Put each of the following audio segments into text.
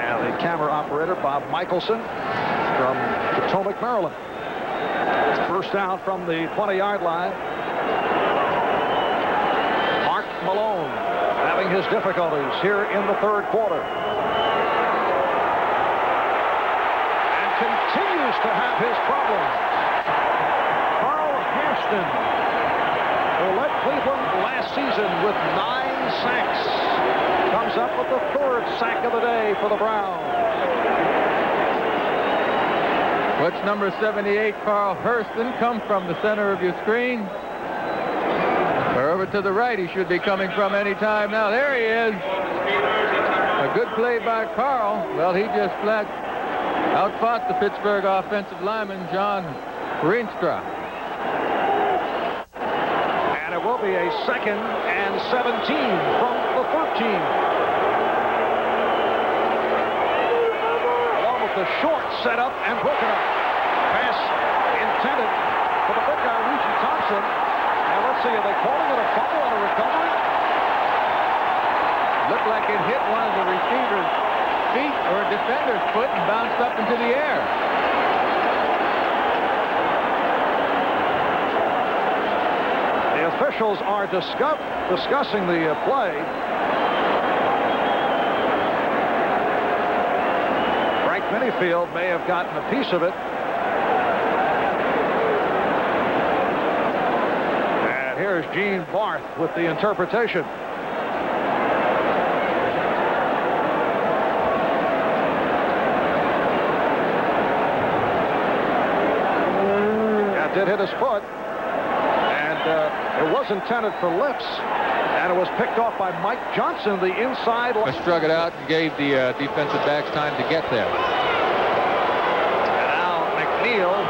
And the camera operator, Bob Michelson, from Potomac, Maryland. First down from the 20-yard line. Mark Malone having his difficulties here in the third quarter. And continues to have his problems. Carl Hampton, who led Cleveland last season with 9 sacks, comes up with the third sack of the day for the Browns. What's number 78, Carl Hurston, come from the center of your screen. Or over to the right, he should be coming from any time now. There he is. A good play by Carl. Well, he just flat outfought the Pittsburgh offensive lineman, John Rienstra. And it will be a 2nd and 17 from the 13. Along with the short setup and broken up. Pass intended for the big guy, Reggie Thompson. And let's see, are they calling it a fumble and a recovery? Looked like it hit one of the receiver's feet or a defender's foot and bounced up into the air. The officials are discussing the play. Frank Minnifield may have gotten a piece of it. And here's Gene Barth with the interpretation. That did hit his foot. It was intended for lips, and it was picked off by Mike Johnson, the inside. Struck it out and gave the defensive backs time to get there. And now McNiel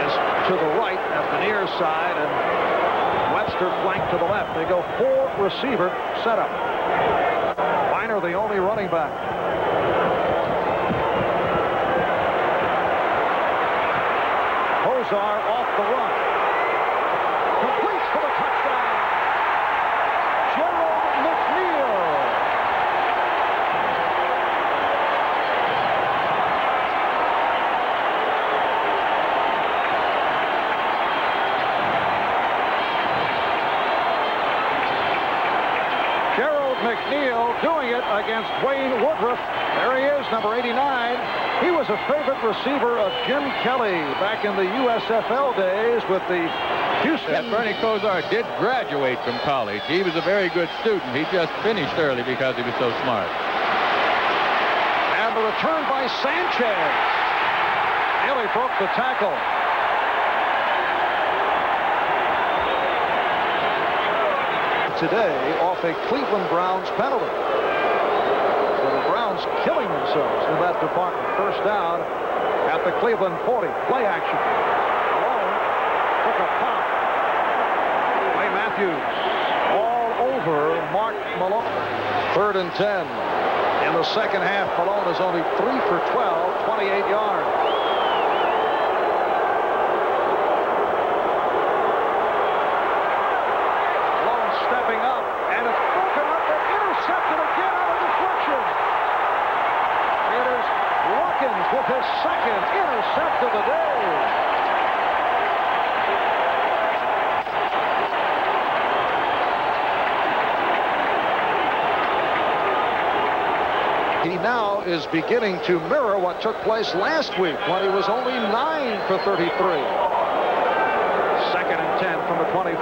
is to the right at the near side, and Webster flanked to the left. They go 4-receiver setup. Byner, the only running back. Hozar off the run. Completes for the touchdown. Gerald McNiel. Gerald McNiel doing it against Wayne Woodruff. There he is, number 89. He was a favorite receiver of Jim Kelly back in the USFL days with the Houston. That Bernie Kosar did graduate from college. He was a very good student. He just finished early because he was so smart. And the return by Sanchez. Nearly broke the tackle. Today off a Cleveland Browns penalty. So the Browns killing themselves in that department. First down at the Cleveland 40. Play action. Malone took a pop. Clay Matthews all over Mark Malone. 3rd and 10. In the second half, Malone is only 3 for 12, 28 yards. Malone stepping up, and it's broken up and intercepted again on a deflection. It is Watkins with his 2nd intercept of the day. He now is beginning to mirror what took place last week when he was only 9 for 33. 2nd and 10 from the 24.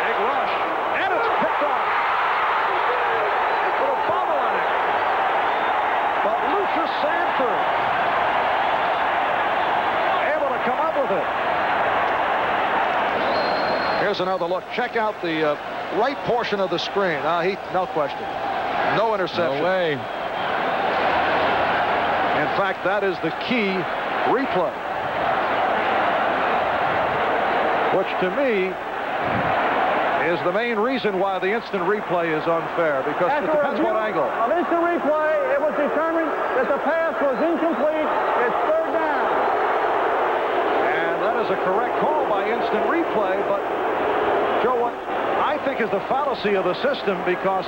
Big rush, and it's picked off. With a bobble on it. But Lucius Sanford able to come up with it. Here's another look. Check out the right portion of the screen. No question. No interception. No way. In fact, that is the key replay. Which to me is the main reason why the instant replay is unfair, because it depends what angle. Of instant replay, it was determined that the pass was incomplete. It's 3rd down. And that is a correct call by instant replay, but Joe, what I think is the fallacy of the system, because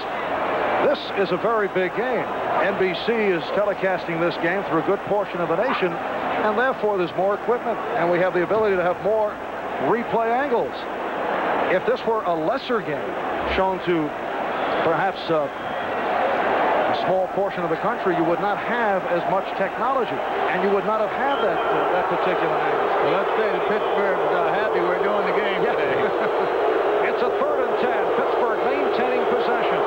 This is a very big game. NBC is telecasting this game through a good portion of the nation, and therefore there's more equipment, and we have the ability to have more replay angles. If this were a lesser game shown to perhaps a small portion of the country, you would not have as much technology, and you would not have had that particular angle. Well, let's say that Pittsburgh's happy we're doing the game today. It's a 3rd and 10. Pittsburgh maintaining possession.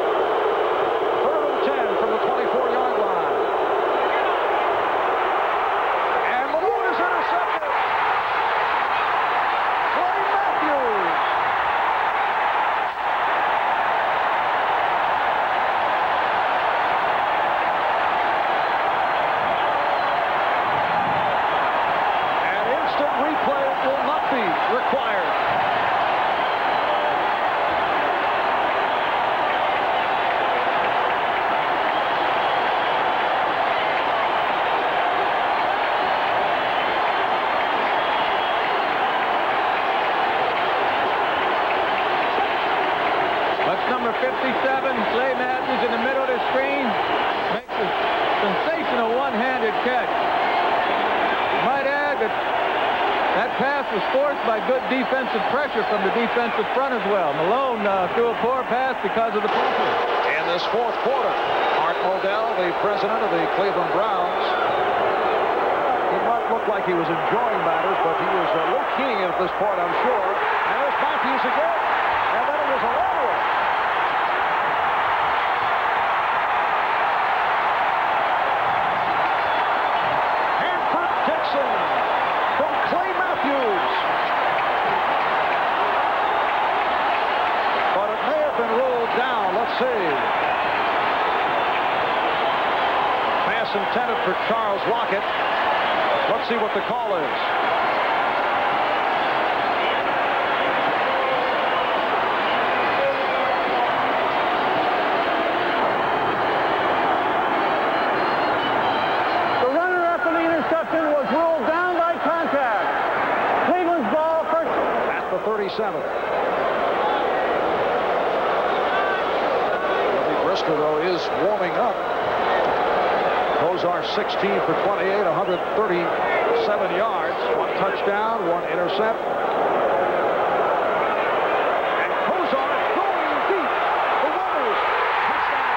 3rd and 10 from the 24-yard line. And Malone is intercepted. Clay Matthews. An instant replay will not be required. Number 57, Clay Matthews in the middle of the screen, makes a sensational one-handed catch. Might add that that pass was forced by good defensive pressure from the defensive front as well. Malone threw a poor pass because of the pressure. In this 4th quarter, Art Modell, the president of the Cleveland Browns, did not look like he was enjoying matters, but he was low-keying at this point, I'm sure. And there's Matthews again, and then it was a long one. Dixon from Clay Matthews. But it may have been ruled down. Let's see. Pass intended for Charles Lockett. Let's see what the call is. Was ruled down by contact. Cleveland's ball first. At the 37th. Brisker, though, is warming up. Those are 16 for 28, 137 yards. 1 touchdown, 1 intercept. And Kozar going deep. The Warriors. Touchdown.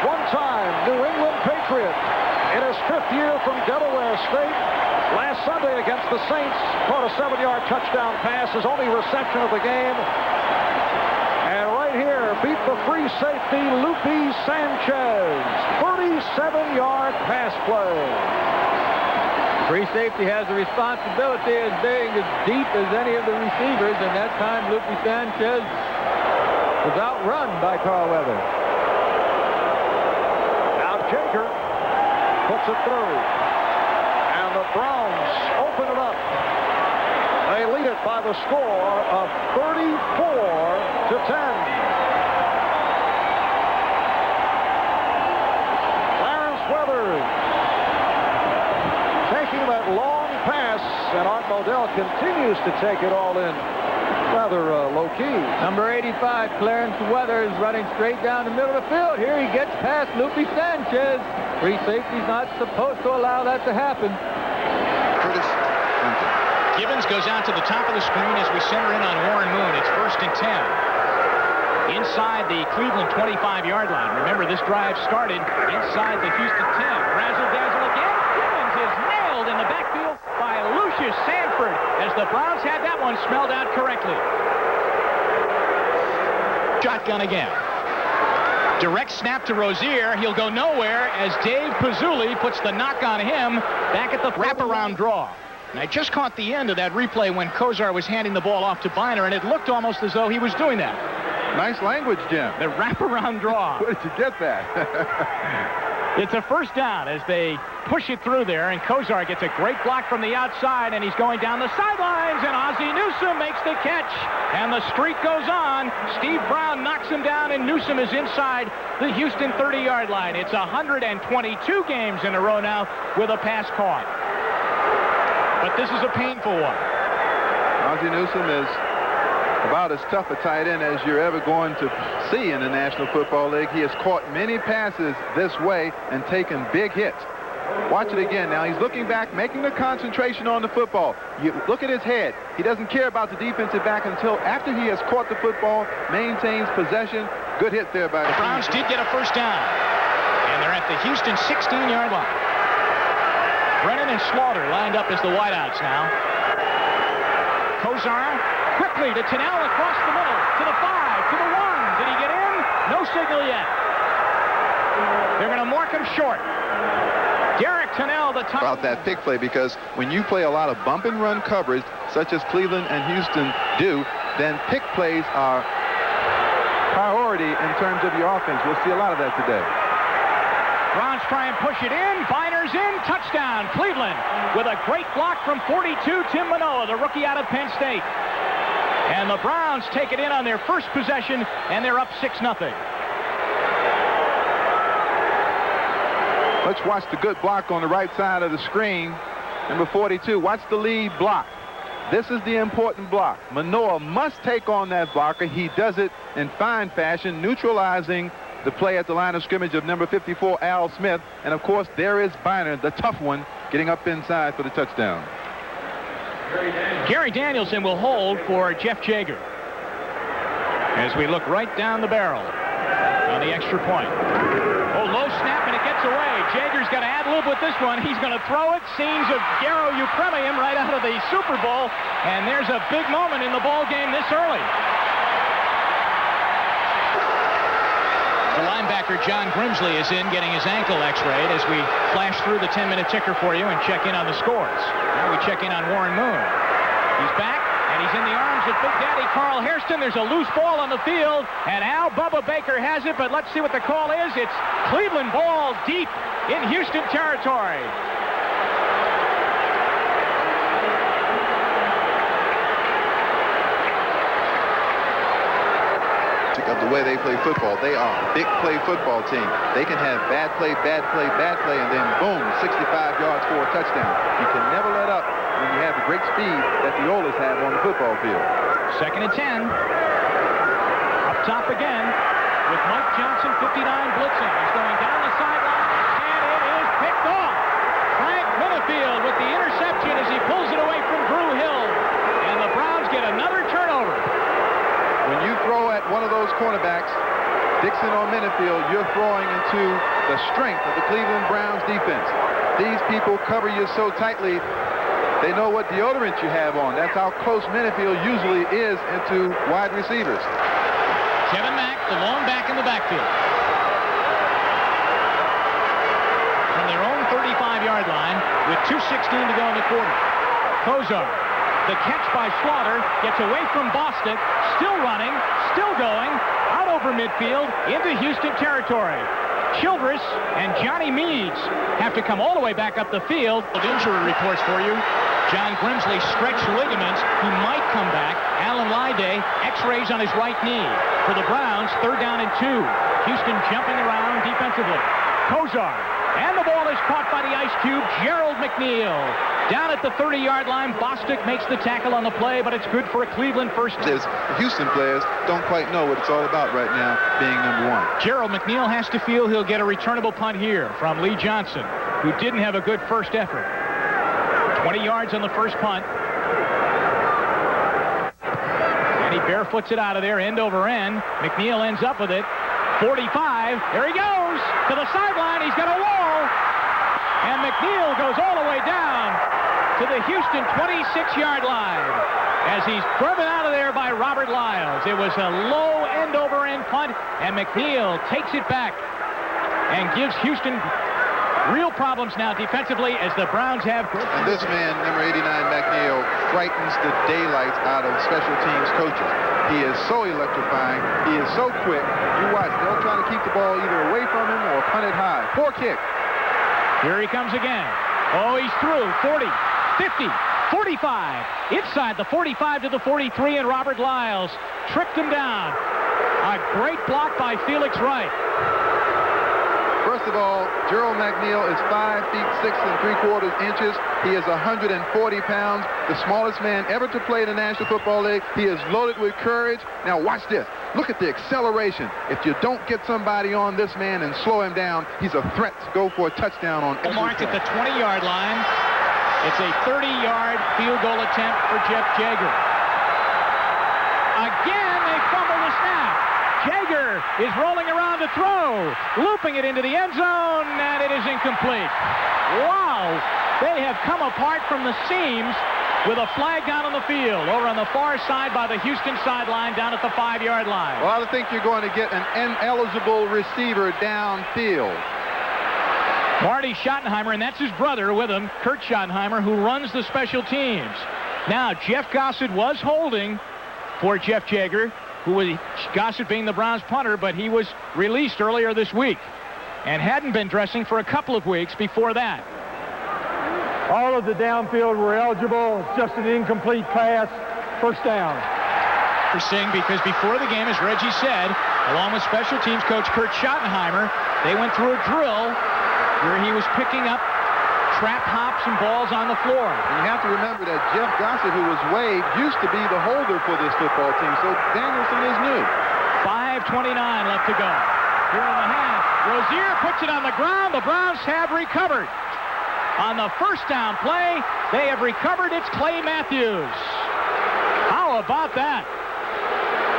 One-time New England Patriot in his 5th year from Delaware State. Last Sunday against the Saints, caught a 7-yard touchdown pass, his only reception of the game. And right here, beat the free safety Lupe Sanchez. 37-yard pass play. Free safety has the responsibility of being as deep as any of the receivers, and that time Lupe Sanchez was outrun by Carl Weather. Jaker puts it through, and the Browns open it up. They lead it by the score of 34-10. Clarence Weathers taking that long pass, and Art Modell continues to take it all in rather low-key. Number 85, Clarence Weathers, running straight down the middle of the field. Here he gets past Lupe Sanchez. Free safety's not supposed to allow that to happen. Curtis Hunter. Gibbons goes out to the top of the screen as we center in on Warren Moon. It's 1st and 10. Inside the Cleveland 25-yard line. Remember, this drive started inside the Houston 10. Razzle-dazzle again. Gibbons is nailed in the backfield by Lucius Sanford as the Browns had that one smelled out correctly. Shotgun again. Direct snap to Rozier. He'll go nowhere as Dave Pazzulli puts the knock on him back at the wraparound draw. And I just caught the end of that replay when Kozar was handing the ball off to Byner, and it looked almost as though he was doing that. Nice language, Jim. The wraparound draw. Where did you get that? It's a 1st down as they push it through there, and Kozar gets a great block from the outside, and he's going down the sidelines, and Ozzie Newsome makes the catch, and the streak goes on. Steve Brown knocks him down, and Newsome is inside the Houston 30-yard line. It's 122 games in a row now with a pass caught. But this is a painful one. Ozzie Newsome is about as tough a tight end as you're ever going to see in the National Football League. He has caught many passes this way and taken big hits. Watch it again now. He's looking back, making the concentration on the football. You look at his head. He doesn't care about the defensive back until after he has caught the football, maintains possession. Good hit there by the Browns did get a first down, and they're at the Houston 16-yard line. Brennan and Slaughter lined up as the wideouts now. Kozar quickly to Tennell across the middle, to the 5, to the 1. Did he get in? No signal yet. They're going to mark him short. Derek Tennell, the top. About that pick play, because when you play a lot of bump and run coverage, such as Cleveland and Houston do, then pick plays are priority in terms of your offense. We'll see a lot of that today. Browns try and push it in. Byner's in. Touchdown, Cleveland, with a great block from 42, Tim Manoa, the rookie out of Penn State. And the Browns take it in on their first possession, and they're up 6-0. Let's watch the good block on the right side of the screen. Number 42, watch the lead block. This is the important block. Manoa must take on that blocker. He does it in fine fashion, neutralizing the play at the line of scrimmage of number 54, Al Smith. And, of course, there is Byner, the tough one, getting up inside for the touchdown. Gary Danielson will hold for Jeff Jager as we look right down the barrel on the extra point. Oh, low snap, and it gets away. Jager's got to ad-lib with this one. He's going to throw it. Scenes of Garo Upremium right out of the Super Bowl. And there's a big moment in the ball game this early. The linebacker, John Grimsley, is in getting his ankle x-rayed as we flash through the 10-minute ticker for you and check in on the scores. Now we check in on Warren Moon. He's back, and he's in the arms of Big Daddy Carl Hairston. There's a loose ball on the field, and Al Bubba Baker has it, but let's see what the call is. It's Cleveland ball deep in Houston territory. Of the way they play football, they are a big play football team. They can have bad play, and then boom, 65 yards for a touchdown. You can never let up when you have the great speed that the Oilers have on the football field. 2nd and 10. Up top again with Mike Johnson, 59, blitzing. He's going down the sideline, and it is picked off. Frank Minnifield with the interception as he pulls it away from Drew Hill. And the Browns get another turnover. When you throw at one of those cornerbacks, Dixon or Minnifield, you're throwing into the strength of the Cleveland Browns defense. These people cover you so tightly, they know what deodorant you have on. That's how close Minnifield usually is into wide receivers. Kevin Mack, the long back in the backfield. From their own 35-yard line with 2:16 to go in the quarter. Kozar. The catch by Slaughter gets away from Bostic, still running, still going, out over midfield into Houston territory. Childress and Johnny Meads have to come all the way back up the field. Injury reports for you. John Grimsley stretched ligaments. He might come back. Alan Lyday, x-rays on his right knee. For the Browns, 3rd down and 2. Houston jumping around defensively. Kozar. And the ball is caught by the Ice Cube, Gerald McNiel. Down at the 30-yard line, Bostic makes the tackle on the play, but it's good for a Cleveland first. The Houston players don't quite know what it's all about right now, being number 1. Gerald McNiel has to feel he'll get a returnable punt here from Lee Johnson, who didn't have a good first effort. 20 yards on the first punt. And he barefoots it out of there, end over end. McNiel ends up with it. 45. There he goes to the sideline. He's got a wall. And McNiel goes all the way down to the Houston 26-yard line as he's driven out of there by Robert Lyles. It was a low end-over-end punt, and McNiel takes it back and gives Houston real problems now defensively as the Browns have. And this man, number 89, McNiel, frightens the daylights out of special teams coaches. He is so electrifying. He is so quick. You watch, they'll try to keep the ball either away from him or punt it high. Poor kick. Here he comes again. Oh, he's through. 40, 50, 45. Inside the 45 to the 43, and Robert Lyles tripped him down. A great block by Felix Wright. First of all, Gerald McNiel is 5 feet 6 3/4 inches. He is 140 pounds, the smallest man ever to play in the National Football League. He is loaded with courage. Now watch this. Look at the acceleration. If you don't get somebody on this man and slow him down, he's a threat to go for a touchdown on every Marked at play. the 20-yard line. It's a 30-yard field goal attempt for Jeff Jaeger. Again, they fumble the snap. Jaeger is rolling around to throw, looping it into the end zone, and it is incomplete. Wow, they have come apart from the seams with a flag down on the field, over on the far side by the Houston sideline, down at the 5-yard line. Well, I think you're going to get an ineligible receiver downfield. Marty Schottenheimer, and that's his brother with him, Kurt Schottenheimer, who runs the special teams. Now, Jeff Gossett was holding for Jeff Jaeger, who was Gossett being the Browns punter, but he was released earlier this week and hadn't been dressing for a couple of weeks before that. All of the downfield were eligible. It's just an incomplete pass. First down. Interesting, because before the game, as Reggie said, along with special teams coach Kurt Schottenheimer, they went through a drill where he was picking up trap hops and balls on the floor. And you have to remember that Jeff Gossett, who was waived, used to be the holder for this football team, so Danielson is new. 5:29 left to go. Here in the half, Rozier puts it on the ground. The Browns have recovered. On the first down play, they have recovered. It's Clay Matthews. How about that?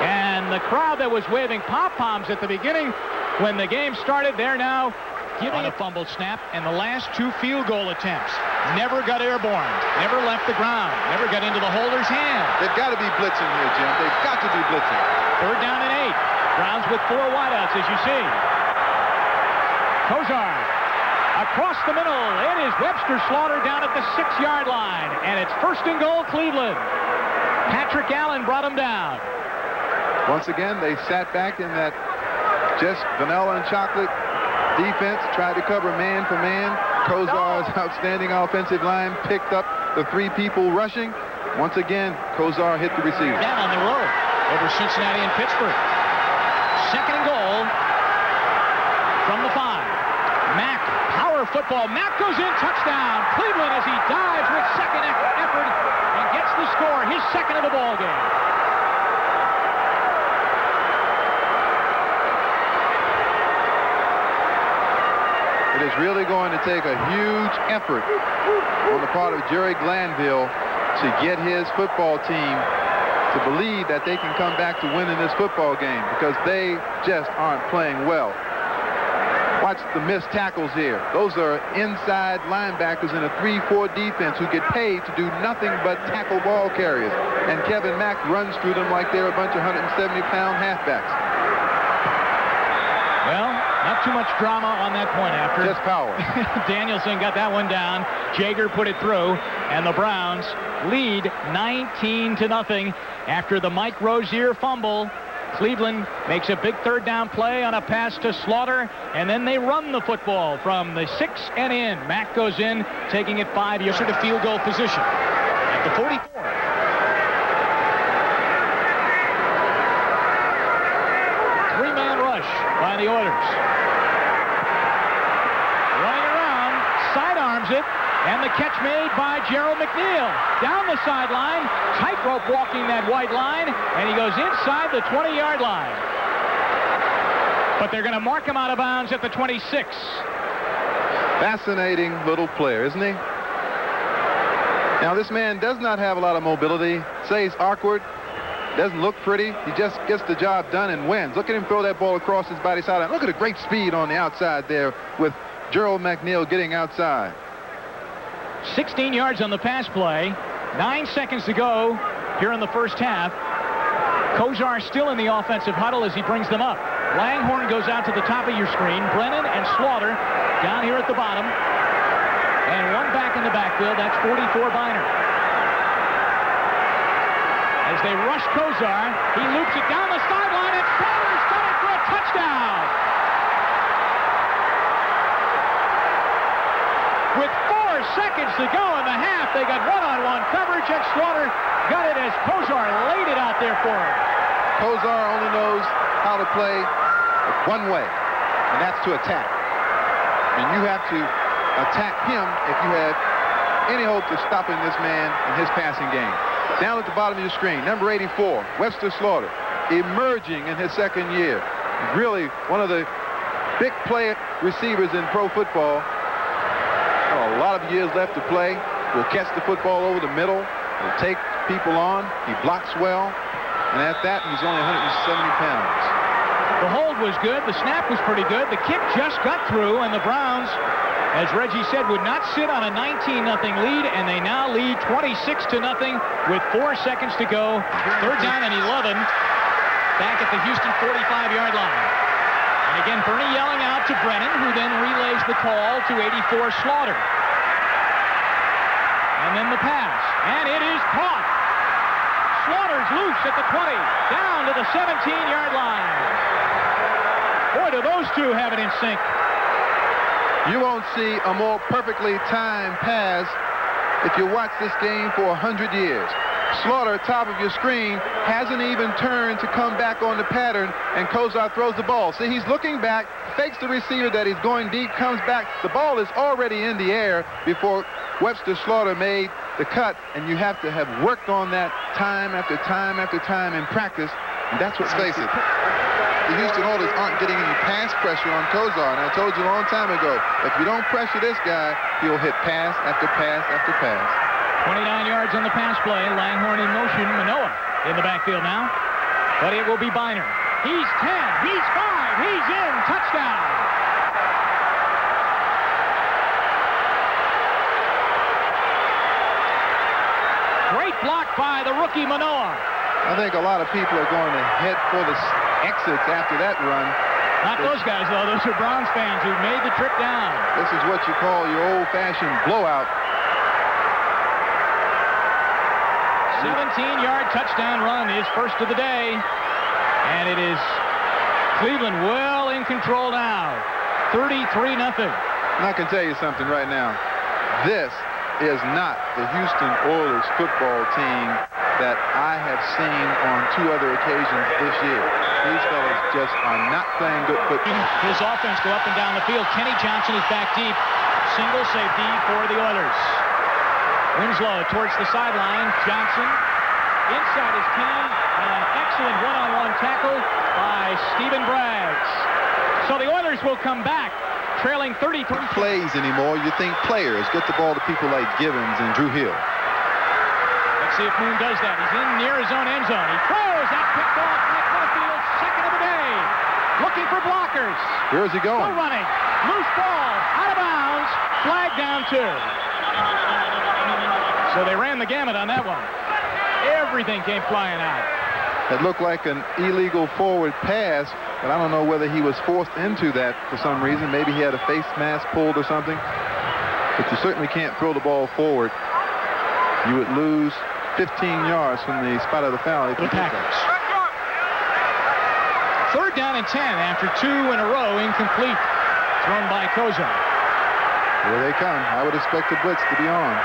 And the crowd that was waving pom-poms at the beginning when the game started, they're now giving a fumbled snap, and the last 2 field goal attempts never got airborne, never left the ground, never got into the holder's hand. They've got to be blitzing here, Jim. They've got to be blitzing. 3rd down and 8. Browns with 4 wideouts, as you see. Kozar across the middle. It is Webster Slaughter down at the 6-yard line, and it's 1st and goal, Cleveland. Patrick Allen brought him down. Once again, they sat back in that just vanilla and chocolate defense, tried to cover man for man. Kozar's outstanding offensive line picked up the 3 people rushing. Once again, Kozar hit the receiver. Down on the road over Cincinnati and Pittsburgh. 2nd and goal from the 5. Mack, power football. Mack goes in, touchdown. Cleveland as he dives with second effort and gets the score, his 2nd of the ball game. It is really going to take a huge effort on the part of Jerry Glanville to get his football team to believe that they can come back to winning this football game, because they just aren't playing well. Watch the missed tackles here. Those are inside linebackers in a 3-4 defense who get paid to do nothing but tackle ball carriers. And Kevin Mack runs through them like they're a bunch of 170-pound halfbacks. Well, not too much drama on that point after. Just power. Danielson got that one down. Jaeger put it through, and the Browns lead 19-0 after the Mike Rozier fumble. Cleveland makes a big 3rd down play on a pass to Slaughter, and then they run the football from the 6 and in. Mack goes in, taking it 5 yards to field goal position at the 44. Three-man rush by the Oilers. Running around, sidearms it, and the catch made by Gerald McNiel. Down the sideline, tightrope walking that white line, and he goes inside the 20-yard line. But they're going to mark him out of bounds at the 26. Fascinating little player, isn't he? Now, this man does not have a lot of mobility. Say he's awkward, doesn't look pretty. He just gets the job done and wins. Look at him throw that ball across his body sideline. Look at the great speed on the outside there with Gerald McNiel getting outside. 16 yards on the pass play. 9 seconds to go here in the first half. Kozar still in the offensive huddle as he brings them up. Langhorn goes out to the top of your screen. Brennan and Slaughter down here at the bottom. And one back in the backfield. That's 44 Byner. As they rush Kozar, he loops it down the sideline, and Slaughter's got it for a touchdown. with 4 seconds to go in the half. They got one-on-one coverage, and Slaughter got it as Kozar laid it out there for him. Kozar only knows how to play one way, and that's to attack. And you have to attack him if you have any hope of stopping this man in his passing game. Down at the bottom of your screen, number 84, Webster Slaughter, emerging in his second year. Really one of the big play receivers in pro football. A lot of years left to play. Will catch the football over the middle. Will take people on. He blocks well. And at that, he's only 170 pounds. The hold was good. The snap was pretty good. The kick just got through, and the Browns, as Reggie said, would not sit on a 19-0 lead, and they now lead 26-0 with 4 seconds to go. 3rd down and 11 back at the Houston 45-yard line. And again, Bernie yelling out to Brennan, who then relays the call to 84 Slaughter. And then the pass, and it is caught. Slaughter's loose at the 20, down to the 17-yard line. Boy, do those two have it in sync. You won't see a more perfectly timed pass if you watch this game for 100 years. Slaughter, top of your screen, hasn't even turned to come back on the pattern, and Kozar throws the ball. See, he's looking back, fakes the receiver that he's going deep, comes back. The ball is already in the air before Webster Slaughter made the cut, and you have to have worked on that time after time after time in practice, and that's what makes it. The Houston Oilers aren't getting any pass pressure on Kozar, and I told you a long time ago, if you don't pressure this guy, he'll hit pass after pass after pass. 29 yards on the pass play. Langhorn in motion. Manoa in the backfield now. But it will be Byner. He's 10. He's 5. He's in. Touchdown. Great block by the rookie Manoa. I think a lot of people are going to head for the exits after that run. Not those guys, though. Those are Browns fans who made the trip down. This is what you call your old-fashioned blowout. 17-yard touchdown run, his first of the day. And it is Cleveland well in control now. 33-0. And I can tell you something right now. This is not the Houston Oilers football team that I have seen on 2 other occasions this year. These fellas just are not playing good football. His offense go up and down the field. Kenny Johnson is back deep. Single safety for the Oilers. Winslow towards the sideline. Johnson inside his 10. An excellent one-on-one tackle by Stephen Braggs. So the Oilers will come back, trailing 33. Plays anymore. You think players get the ball to people like Gibbons and Drew Hill. Let's see if Moon does that. He's in near his own end zone. He throws. That picked off Minnifield, second of the day. Looking for blockers. Where is he going? Still running. Loose ball. Out of bounds. Flag down 2. So they ran the gamut on that one. Everything came flying out. It looked like an illegal forward pass, but I don't know whether he was forced into that for some reason. Maybe he had a face mask pulled or something. But you certainly can't throw the ball forward. You would lose 15 yards from the spot of the foul. The Packers. 3rd down and 10 after 2 in a row incomplete. Thrown by Kozar. Here they come. I would expect the blitz to be on.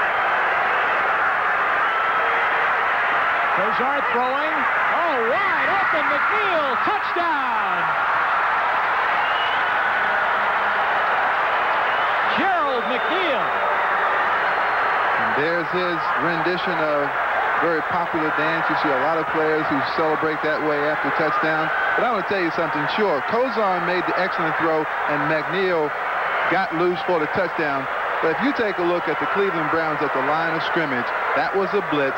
Kozar throwing. Oh, wide open. McNiel. Touchdown. Gerald McNiel. And there's his rendition of very popular dance. You see a lot of players who celebrate that way after touchdown. But I want to tell you something. Sure, Kozar made the excellent throw, and McNiel got loose for the touchdown. But if you take a look at the Cleveland Browns at the line of scrimmage, that was a blitz.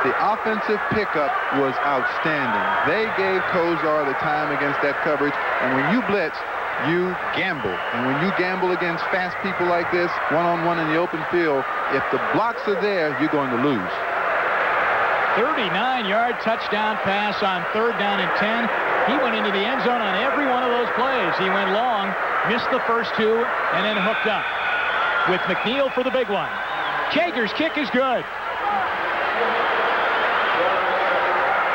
The offensive pickup was outstanding. They gave Kozar the time against that coverage, and when you blitz, you gamble. And when you gamble against fast people like this, one-on-one in the open field, if the blocks are there, you're going to lose. 39-yard touchdown pass on 3rd down and 10. He went into the end zone on every one of those plays. He went long, missed the first 2, and then hooked up with McNiel for the big one. Jager's kick is good.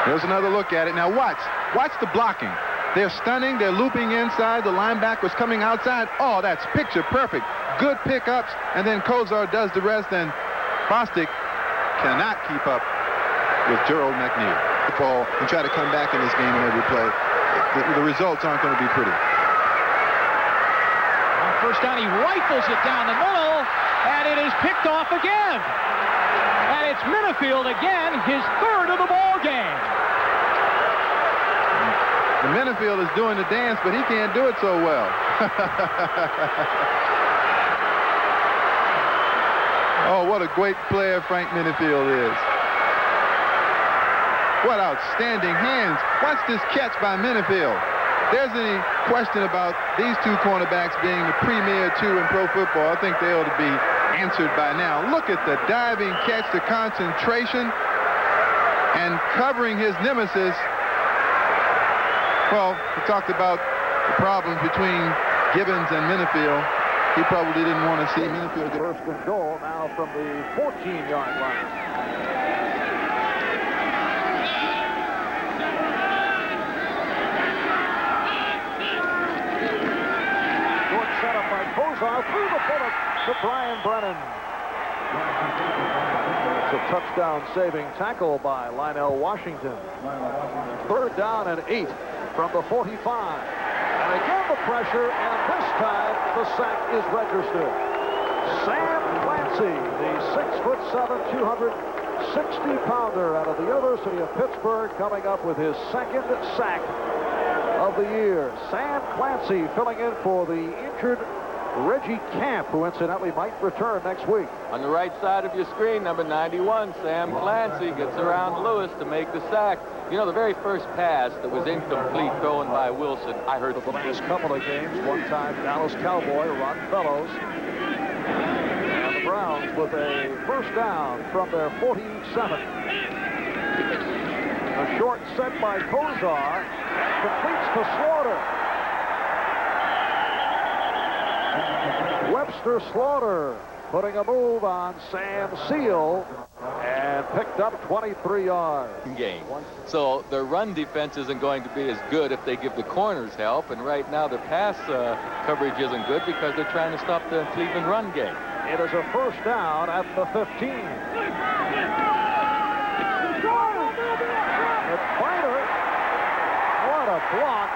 There's another look at it. Now watch the blocking. They're stunning. They're looping inside. The linebacker's coming outside. Oh, that's picture perfect. good pickups, and then Kozar does the rest, and Bostic cannot keep up with Gerald McNiel. Ball and try to come back in this game in every play. The results aren't going to be pretty. On first down, he rifles it down the middle, and it is picked off again. And it's Minnifield again, his third of the ball game. The Minnifield is doing the dance, but he can't do it so well. Oh, what a great player Frank Minnifield is. What outstanding hands. Watch this catch by Minnifield. If there's any question about these two cornerbacks being the premier two in pro football, I think they ought to be answered by now. Look at the diving catch, the concentration, and covering his nemesis. Well, we talked about the problems between Gibbons and Minnifield. He probably didn't want to see Minnifield get First and goal now from the 14-yard line. Set up by Kozar through the bullet to Brian Brennan. It's a touchdown-saving tackle by Lionel Washington. Third down and 8 from the 45. And again the pressure, and this time the sack is registered. Sam Clancy, the 6'7", 260-pounder out of the University of Pittsburgh, coming up with his second sack of the year. Sam Clancy filling in for the injured Reggie Camp, who incidentally might return next week. On the right side of your screen, number 91, Sam Clancy gets around Lewis to make the sack. You know, the very first pass that was incomplete thrown by Wilson, I heard the last couple of games, one-time Dallas Cowboy, Ron Fellows. And the Browns with a first down from their 47. A short set by Kozar completes to Slaughter. Webster Slaughter putting a move on Sam Seal and picked up 23 yards. Game. So their run defense isn't going to be as good if they give the corners help, and right now their pass coverage isn't good because they're trying to stop the Cleveland run game. It is a first down at the 15. Byner, what a block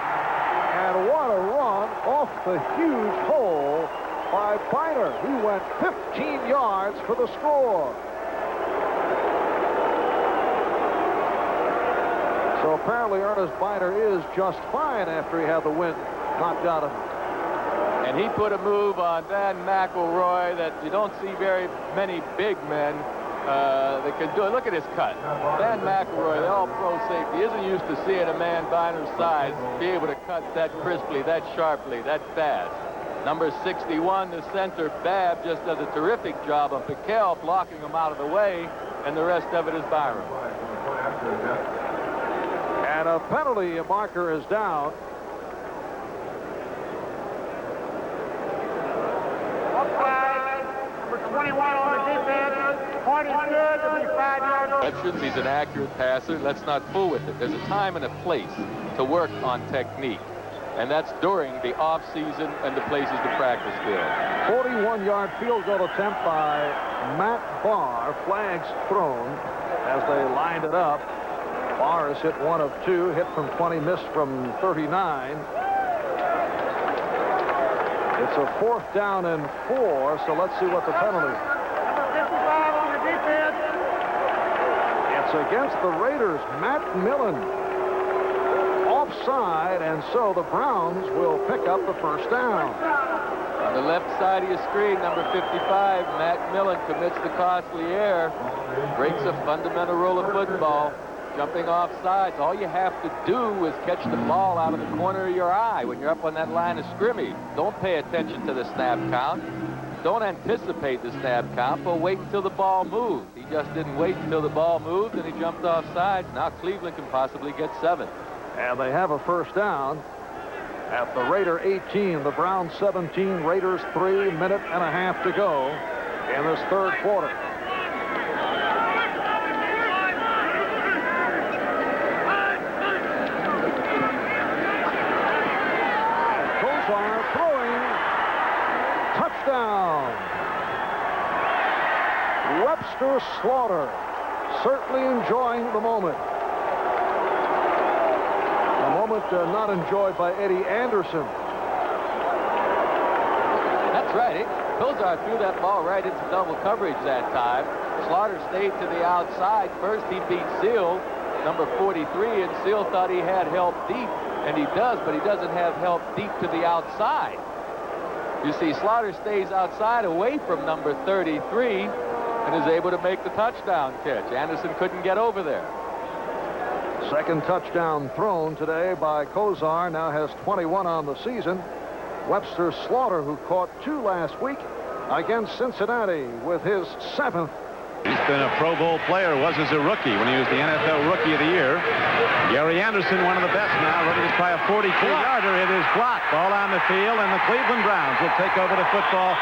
and what a run off the huge hole by Byner. He went 15 yards for the score. So apparently Ernest Byner is just fine after he had the wind knocked out of him. And he put a move on Van McElroy that you don't see very many big men that can do it. Look at his cut. Van McElroy, the all-pro safety, isn't used to seeing a man Byner's size be able to cut that crisply, that sharply, that fast. Number 61, the center, Babb, just does a terrific job of Piquel blocking him out of the way, and the rest of it is Byron. And a penalty marker is down. Number 21 on the defense. Point is good. It'll be 5 yards. That shouldn't be an accurate passer. Let's not fool with it. There's a time and a place to work on technique. And that's during the off-season and the places to practice field. 41-yard field goal attempt by Matt Barr. Flags thrown as they lined it up. Barr has hit 1 of 2. Hit from 20, missed from 39. It's a fourth down and 4, so let's see what the penalty. Number 55 on the defense. It's against the Raiders. Matt Millen offside, and so the Browns will pick up the first down. On the left side of your screen, number 55, Matt Millen commits the costly error, breaks a fundamental rule of football, jumping off sides. All you have to do is catch the ball out of the corner of your eye when you're up on that line of scrimmage. Don't pay attention to the snap count. Don't anticipate the snap count, but wait until the ball moves. He just didn't wait until the ball moved, and he jumped off sides. Now Cleveland can possibly get 7. And they have a first down at the Raider 18, the Browns 17, Raiders 3, minute and a half to go in this third quarter. Kozar throwing, touchdown. Slaughter certainly enjoying the moment. A moment not enjoyed by Eddie Anderson. That's right. Kosar threw that ball right into double coverage that time. Slaughter stayed to the outside. First, he beat Seal, number 43, and Seal thought he had help deep, and he does, but he doesn't have help deep to the outside. You see, Slaughter stays outside away from number 33 and is able to make the touchdown catch. Anderson couldn't get over there. Second touchdown thrown today by Kosar, now has 21 on the season. Webster Slaughter, who caught 2 last week against Cincinnati, with his 7th. He's been a Pro Bowl player, was as a rookie when he was the NFL Rookie of the Year. Gary Anderson, one of the best now, ready to try a 42-yarder. It is blocked. Ball on the field, and the Cleveland Browns will take over the football,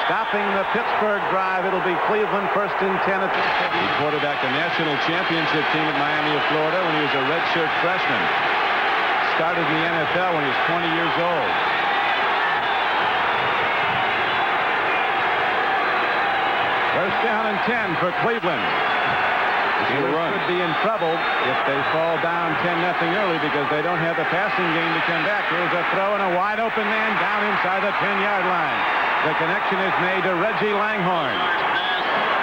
stopping the Pittsburgh drive. It'll be Cleveland first and 10 at the 50. He quarterbacked the national championship team at Miami of Florida when he was a redshirt freshman. Started in the NFL when he was 20 years old. First down and 10 for Cleveland. The Steelers could be in trouble if they fall down 10-0 early because they don't have the passing game to come back. Here's a throw and a wide open man down inside the 10-yard line. The connection is made to Reggie Langhorn.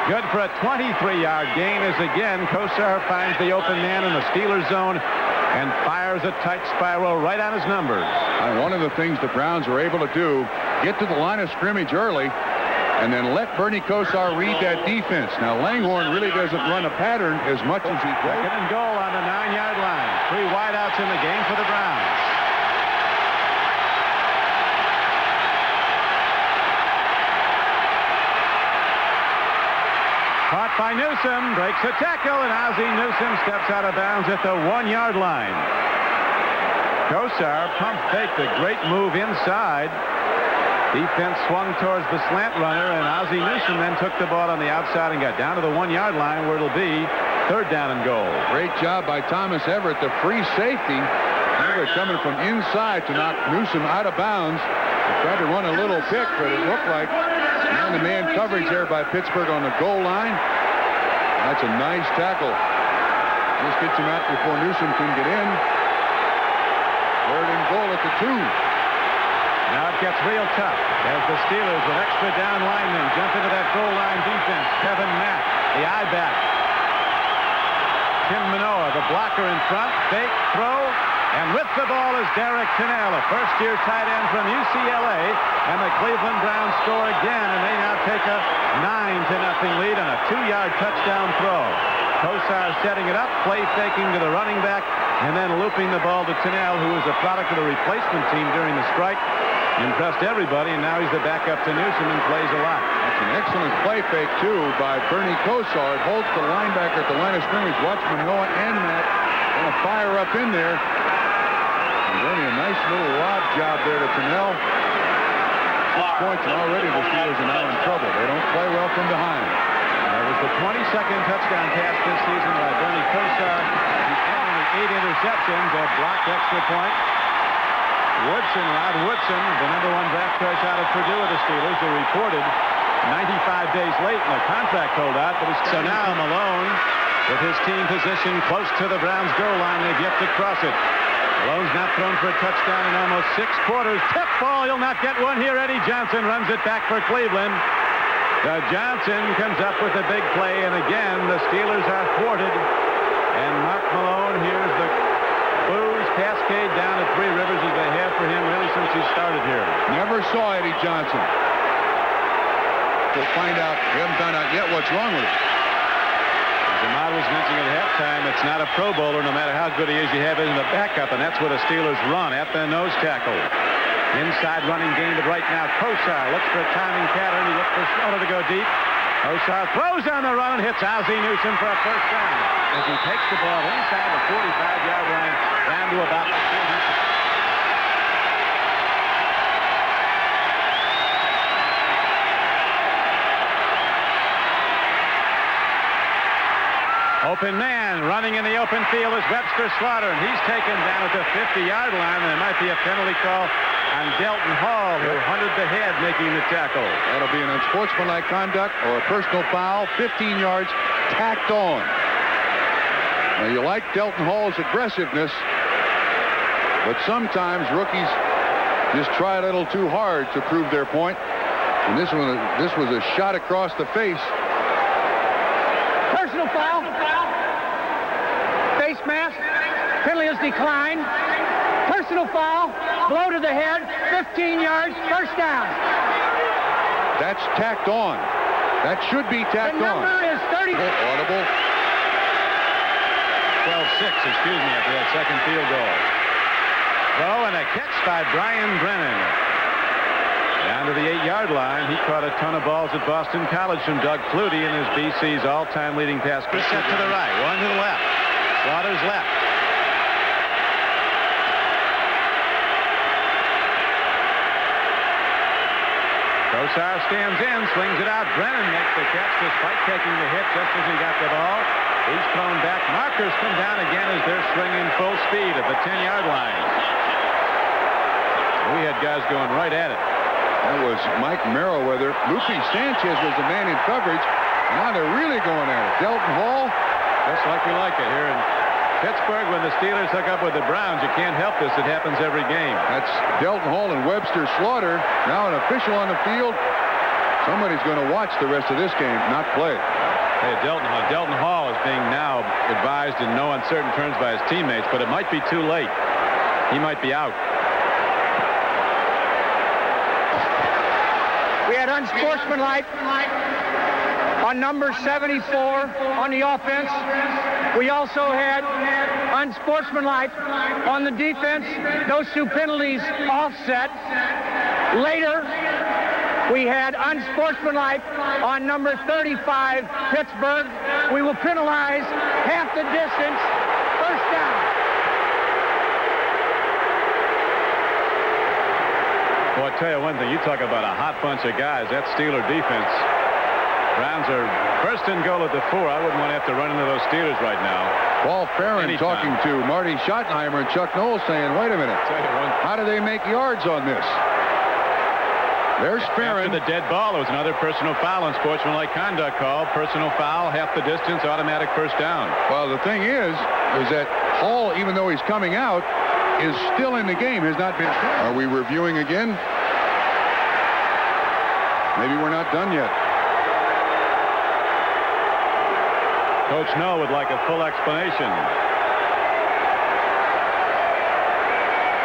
Good for a 23-yard gain as again Kosar finds the open man in the Steelers zone and fires a tight spiral right on his numbers. And one of the things the Browns are able to do, get to the line of scrimmage early and then let Bernie Kosar read that defense. Now, Langhorn really doesn't run a pattern as much as he does. Second and goal on the 9-yard line. 3 wideouts in the game for the Browns. Caught by Newsome, breaks a tackle, and Ozzie Newsome steps out of bounds at the 1-yard line. Kosar pump faked a great move inside. Defense swung towards the slant runner, and Ozzie Newsome then took the ball on the outside and got down to the 1-yard line where it'll be third down and goal. Great job by Thomas Everett, the free safety. Everett coming from inside to knock Newsome out of bounds. He tried to run a little pick, but it looked like man-to-man coverage there by Pittsburgh on the goal line. That's a nice tackle. Just gets him out before Newsome can get in. Third and goal at the 2. Now it gets real tough as the Steelers with extra down linemen jump into that goal line defense. Kevin Mack, the I-back. Tim Manoa, the blocker in front. Fake, throw, and with the ball is Derek Tennell, a first-year tight end from UCLA. And the Cleveland Browns score again, and they now take a 9-0 lead on a 2-yard touchdown throw. Kosar setting it up, play faking to the running back, and then looping the ball to Tennell, who was a product of the replacement team during the strike. Impressed everybody, and now he's the backup to Newsome and plays a lot. That's an excellent play fake, too, by Bernie Kosar. It holds the linebacker at the line of scrimmage. Watch Manoa and Mack going to fire up in there. And Bernie, a nice little lob job there to Tennell. 6 points, and already the Steelers are now in trouble. They don't play well from behind. That was the 22nd touchdown pass this season by Bernie Kosar. He's had only 8 interceptions, a blocked extra point. Woodson, Rod Woodson, the #1 draft choice out of Purdue of the Steelers, who reported 95 days late in a contract holdout. So now Malone, with his team positioned close to the Browns goal line, they've yet to cross it. Malone's not thrown for a touchdown in almost 6 quarters. Tip ball, he'll not get one here. Eddie Johnson runs it back for Cleveland. Johnson comes up with a big play, and again, the Steelers are thwarted. And Mark Malone, here's the booze cascade down at Three Rivers as they have for him really since he started here. Never saw Eddie Johnson. We'll find out. We haven't found out yet what's wrong with it. As Ahmad was mentioning at halftime, it's not a Pro Bowler. No matter how good he is, you have him in the backup, and that's what the Steelers run at the nose tackle. Inside running game, but right now Kosar looks for a timing pattern. He looks for Slaughter to go deep. Kosar throws on the run and hits Ozzie Newsome for a first down as he takes the ball inside the 45-yard line down to about the 30. Open man running in the open field is Webster Slaughter, and he's taken down at the 50-yard line, and there might be a penalty call on Delton Hall, who hunted the head making the tackle. That'll be an unsportsmanlike conduct or a personal foul, 15 yards, tacked on. Now, you like Delton Hall's aggressiveness, but sometimes rookies just try a little too hard to prove their point. And this was a shot across the face. Personal foul. Face mask. Penalty is declined. Personal foul. Blow to the head. 15 yards. First down. That's tacked on. That should be tacked on. The number is 30. Audible. 12-6, excuse me, after that second field goal. Throw and a catch by Brian Brennan. Down to the 8-yard line. He caught a ton of balls at Boston College from Doug Flutie in his BC's all-time leading pass. Set to the right, one to the left. Slaughter's left. Kosar stands in, swings it out. Brennan makes the catch despite taking the hit just as he got the ball. He's thrown back. Markers come down again as they're swinging full speed at the 10-yard line. We had guys going right at it. That was Mike Merriweather. Lupe Sanchez was the man in coverage. Now they're really going at it. Delton Hall, just like we like it here in Pittsburgh. When the Steelers hook up with the Browns, you can't help this. It happens every game. That's Delton Hall and Webster Slaughter. Now an official on the field. Somebody's going to watch the rest of this game, not play. Hey, Delton Hall is being now advised in no uncertain terms by his teammates, but it might be too late. He might be out. We had unsportsmanlike on number 74 on the offense. We also had unsportsmanlike on the defense. Those two penalties offset. Later, we had unsportsmanlike on number 35, Pittsburgh. We will penalize half the distance. First down. Well, I'll tell you one thing. You talk about a hot bunch of guys. That Steeler defense. Browns are first and goal at the 4. I wouldn't want to have to run into those Steelers right now. Paul Farron talking to Marty Schottenheimer and Chuck Knowles saying, wait a minute. How do they make yards on this? There's Farron. After the dead ball, there was another personal foul and sportsmanlike conduct call. Personal foul, half the distance, automatic first down. Well, the thing is that Hall, even though he's coming out, is still in the game, has not been. Are we reviewing again? Maybe we're not done yet. Coach No would like a full explanation.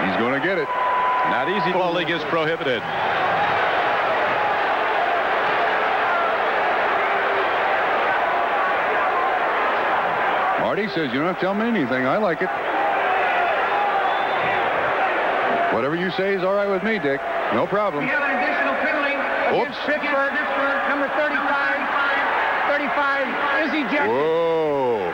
He's going to get it. Not easy. Ball league is prohibited. Marty says, you don't have to tell me anything. I like it. Whatever you say is all right with me, Dick. No problem. We have an additional penalty against Pittsburgh. Number 35 is ejected. Whoa.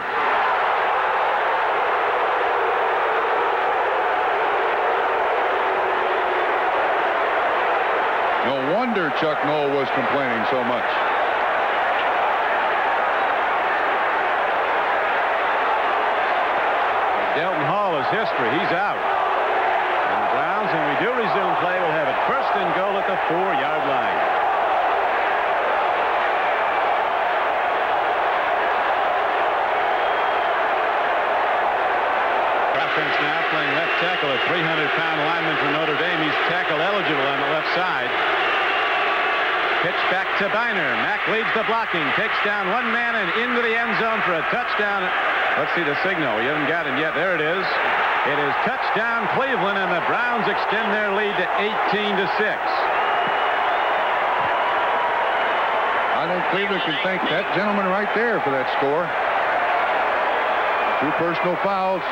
No wonder Chuck Knoll was complaining so much. Delton Hall is history. He's out. And the Browns, when we do resume play, will have it first and goal at the 4-yard line. Offense now playing left tackle, a 300-pound lineman from Notre Dame. He's tackle eligible on the left side. Pitch back to Byner. Mack leads the blocking, takes down one man and into the end zone for a touchdown. Let's see the signal. We haven't got it yet. There it is. It is touchdown Cleveland, and the Browns extend their lead to 18-6. I think Cleveland can thank that gentleman right there for that score. 2 personal fouls.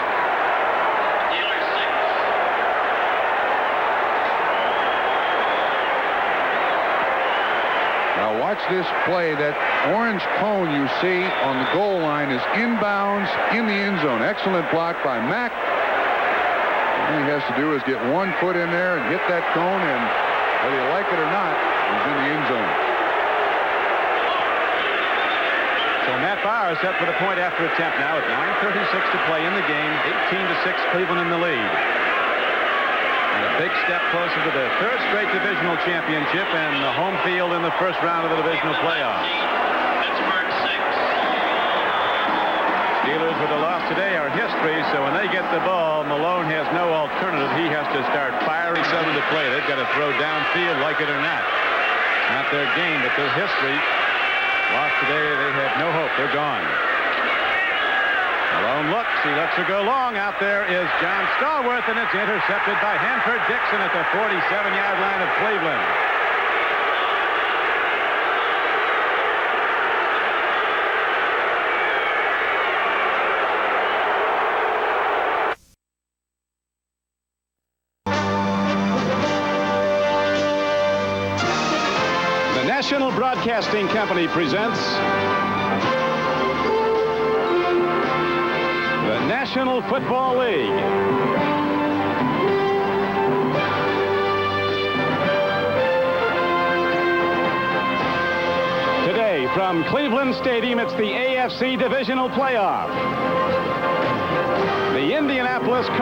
Now watch this play. That orange cone you see on the goal line is inbounds in the end zone. Excellent block by Mack. All he has to do is get 1 foot in there and hit that cone, and whether you like it or not, he's in the end zone. So Matt Bauer is set for the point after attempt now with 9:36 to play in the game. 18-6 Cleveland in the lead. And a big step closer to the 3rd straight divisional championship and the home field in the first round of the divisional playoffs. Pittsburgh 6, history, so when they get the ball, Malone has no alternative. He has to start firing seven to play. They've got to throw downfield, like it or not. Not their game, but their history. Lost today, they have no hope. They're gone. Malone looks. He lets her go long. Out there is John Stallworth, and it's intercepted by Hanford Dixon at the 47-yard line of Cleveland. National Broadcasting Company presents the National Football League. Today from Cleveland Stadium, it's the AFC Divisional Playoff. The Indianapolis Colts